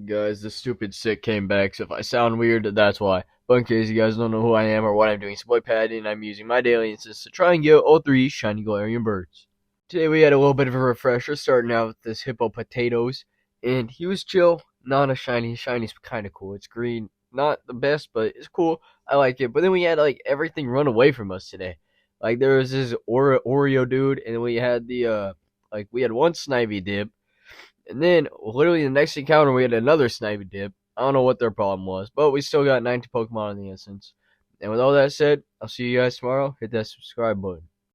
Guys, the stupid sick came back, so if I sound weird, that's why. But in case you guys don't know who I am or what I'm doing, it's boy Patty, and I'm using my daily instance to try and get all three shiny galarian birds. Today we had a little bit of a refresher, starting out with this hippo potatoes, and he was chill, not a shiny. Shiny's kind of cool. It's green, not the best, but it's cool. I like it. But then we had like everything run away from us today. Like there was this Oreo dude, and we had we had one Snivy dip, and then, literally, the next encounter, we had another Snivy dip. I don't know what their problem was, but we still got 90 Pokemon in the instance. And with all that said, I'll see you guys tomorrow. Hit that subscribe button.